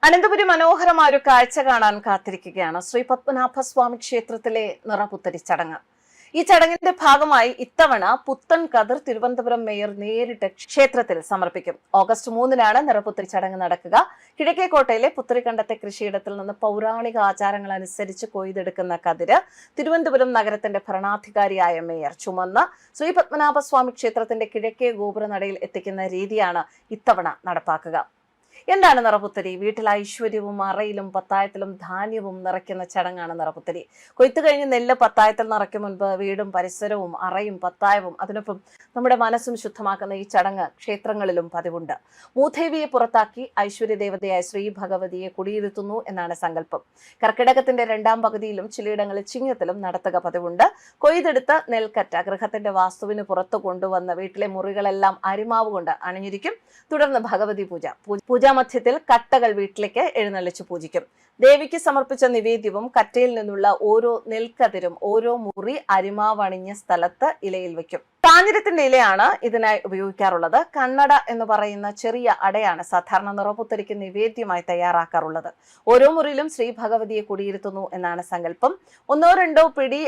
അനന്തപുരി മനോഹരമായ ഒരു കാഴ്ച കാണാൻ കാത്തിരിക്കുകയാണ് ശ്രീ പത്മനാഭസ്വാമി ക്ഷേത്രത്തിലെ നിറപുത്തരി ചടങ്ങ്. ഈ ചടങ്ങിന്റെ ഭാഗമായി ഇത്തവണ പുത്തൻ കതിർ തിരുവനന്തപുരം മേയർ നേരിട്ട് ക്ഷേത്രത്തിൽ സമർപ്പിക്കും. ഓഗസ്റ്റ് 3-നാണ് നിറപുത്തരി ചടങ്ങ് നടക്കുക. കിഴക്കേക്കോട്ടയിലെ പുത്തരിക്കണ്ടത്തെ കൃഷിയിടത്തിൽ നിന്ന് പൗരാണിക ആചാരങ്ങൾ അനുസരിച്ച് കൊയ്തെടുക്കുന്ന കതിര് തിരുവനന്തപുരം നഗരത്തിന്റെ ഭരണാധികാരിയായ മേയർ ചുമന്ന് ശ്രീ പത്മനാഭസ്വാമി ക്ഷേത്രത്തിന്റെ കിഴക്കേ ഗോപുരനടയിൽ എത്തിക്കുന്ന രീതിയാണ് ഇത്തവണ നടപ്പാക്കുക. എന്താണ് നിറപുത്തരി? വീട്ടിൽ ഐശ്വര്യവും അറയിലും പത്തായത്തിലും ധാന്യവും നിറയ്ക്കുന്ന ചടങ്ങാണ് നിറപുത്തരി. കൊയ്ത്തു കഴിഞ്ഞ് നെല്ല് പത്തായത്തിൽ നിറയ്ക്കും മുൻപ് വീടും പരിസരവും അറയും പത്തായവും അതിനൊപ്പം നമ്മുടെ മനസ്സും ശുദ്ധമാക്കുന്ന ഈ ചടങ്ങ് ക്ഷേത്രങ്ങളിലും പതിവുണ്ട്. മൂദേവിയെ പുറത്താക്കി ഐശ്വര്യദേവതയായ ശ്രീ ഭഗവതിയെ കുടിയിരുത്തുന്നു എന്നാണ് സങ്കല്പം. കർക്കിടകത്തിന്റെ 2-ാം പകുതിയിലും ചിലയിടങ്ങളിൽ ചിങ്ങത്തിലും നടത്തുക പതിവുണ്ട്. കൊയ്തെടുത്ത് നെൽക്കറ്റ ഗൃഹത്തിന്റെ വാസ്തുവിന് പുറത്തു കൊണ്ടുവന്ന് വീട്ടിലെ മുറികളെല്ലാം അരിമാവ് കൊണ്ട് അണിഞ്ഞിരിക്കും. തുടർന്ന് ഭഗവതി പൂജാമധ്യത്തിൽ കട്ടകൾ വീട്ടിലേക്ക് എഴുന്നള്ളിച്ച് പൂജിക്കും. ദേവിക്ക് സമർപ്പിച്ച നിവേദ്യവും കറ്റയിൽ നിന്നുള്ള ഓരോ നെൽക്കതിരും ഓരോ മുറി അരിമാവണിഞ്ഞ സ്ഥലത്ത് ഇലയിൽ വെക്കും. കാഞ്ഞിരത്തിന്റെ ഇലയാണ് ഇതിനായി ഉപയോഗിക്കാറുള്ളത്. കണ്ണട എന്ന് പറയുന്ന ചെറിയ അടയാണ് സാധാരണ നിറപുത്തരിക്ക് നിവേദ്യമായി തയ്യാറാക്കാറുള്ളത്. ഓരോ മുറിയിലും ശ്രീ ഭഗവതിയെ കുടിയിരുത്തുന്നു എന്നാണ് സങ്കല്പം. 1-2 പിടി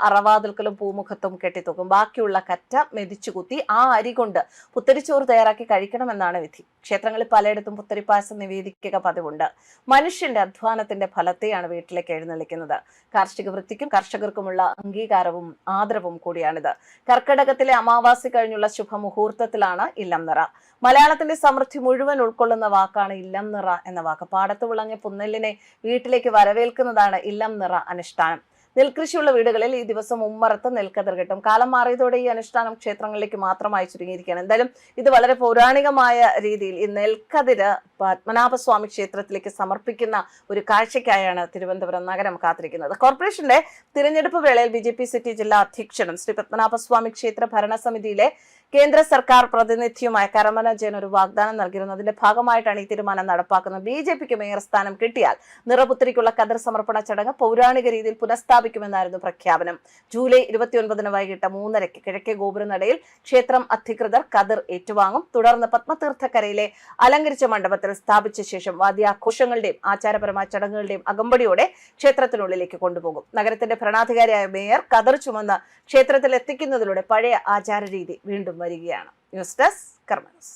അറവാതിൽക്കലും പൂമുഖത്തും കെട്ടിത്തൂക്കും. ബാക്കിയുള്ള കറ്റ മെതിച്ചു കുത്തി ആ അരി കൊണ്ട് പുത്തരിച്ചോറ് തയ്യാറാക്കി കഴിക്കണമെന്നാണ് വിധി. ക്ഷേത്രങ്ങളിൽ പലയിടത്തും പുത്തരിപ്പായസം നിവേദിക്കുക പതിവുണ്ട്. മനുഷ്യന്റെ അധ്വാനത്തിന്റെ ഫലത്തെയാണ് വീട്ടിലേക്ക് എഴുന്നള്ളിക്കുന്നത്. കാർഷിക വൃത്തിക്കും കർഷകർക്കുമുള്ള അംഗീകാരവും ആദരവും കൂടിയാണിത്. കർക്കിടകത്തിലെ അമാവാസി കഴിഞ്ഞുള്ള ശുഭമുഹൂർത്തത്തിലാണ് ഇല്ലം നിറ. മലയാളത്തിന്റെ സമൃദ്ധി മുഴുവൻ ഉൾക്കൊള്ളുന്ന വാക്കാണ് ഇല്ലം നിറ എന്ന വാക്ക്. പാടത്ത് വിളഞ്ഞ പുന്നെല്ലിനെ വീട്ടിലേക്ക് വരവേൽക്കുന്നതാണ് ഇല്ലം നിറ അനുഷ്ഠാനം. നെൽകൃഷിയുള്ള വീടുകളിൽ ഈ ദിവസം ഉമ്മറത്ത് നെൽക്കതിർ കിട്ടും. കാലം മാറിയതോടെ ഈ അനുഷ്ഠാനം ക്ഷേത്രങ്ങളിലേക്ക് മാത്രമായി ചുരുങ്ങിയിരിക്കുകയാണ്. എന്തായാലും ഇത് വളരെ പൗരാണികമായ രീതിയിൽ ഈ നെൽക്കതിര് പത്മനാഭസ്വാമി ക്ഷേത്രത്തിലേക്ക് സമർപ്പിക്കുന്ന ഒരു കാഴ്ചയ്ക്കായാണ് തിരുവനന്തപുരം നഗരം കാത്തിരിക്കുന്നത്. കോർപ്പറേഷന്റെ തിരഞ്ഞെടുപ്പ് വേളയിൽ BJP സിറ്റി ജില്ലാ അധ്യക്ഷനും ശ്രീ പത്മനാഭസ്വാമി ക്ഷേത്ര ഭരണസമിതിയിലെ കേന്ദ്ര സർക്കാർ പ്രതിനിധിയുമായ കരമന ജയൻ ഒരു വാഗ്ദാനം നൽകിയിരുന്നു. അതിന്റെ ഭാഗമായിട്ടാണ് ഈ തീരുമാനം നടപ്പാക്കുന്നത്. BJPക്ക് മേയർ സ്ഥാനം കിട്ടിയാൽ നിറപുത്തരിക്കുള്ള കതിർ സമർപ്പണ ചടങ്ങ് പൗരാണിക രീതിയിൽ പുനഃസ്ഥാപിക്കുമെന്നായിരുന്നു പ്രഖ്യാപനം. ജൂലൈ 29 വൈകിട്ട് 3:30 കിഴക്കേ ഗോപുരനടയിൽ ക്ഷേത്രം അധികൃതർ കതിർ ഏറ്റുവാങ്ങും. തുടർന്ന് പത്മതീർത്ഥക്കരയിലെ അലങ്കരിച്ച മണ്ഡപത്തിൽ സ്ഥാപിച്ച ശേഷം വാദ്യാഘോഷങ്ങളുടെയും ആചാരപരമായ ചടങ്ങുകളുടെയും അകമ്പടിയോടെ ക്ഷേത്രത്തിനുള്ളിലേക്ക് കൊണ്ടുപോകും. നഗരത്തിന്റെ ഭരണാധികാരിയായ മേയർ കതിർ ചുമന്ന് ക്ഷേത്രത്തിൽ എത്തിക്കുന്നതിലൂടെ പഴയ ആചാര രീതി വീണ്ടും വരികയാണ്. ന്യൂസ് ഡെസ്ക് കർമ്മ ന്യൂസ്.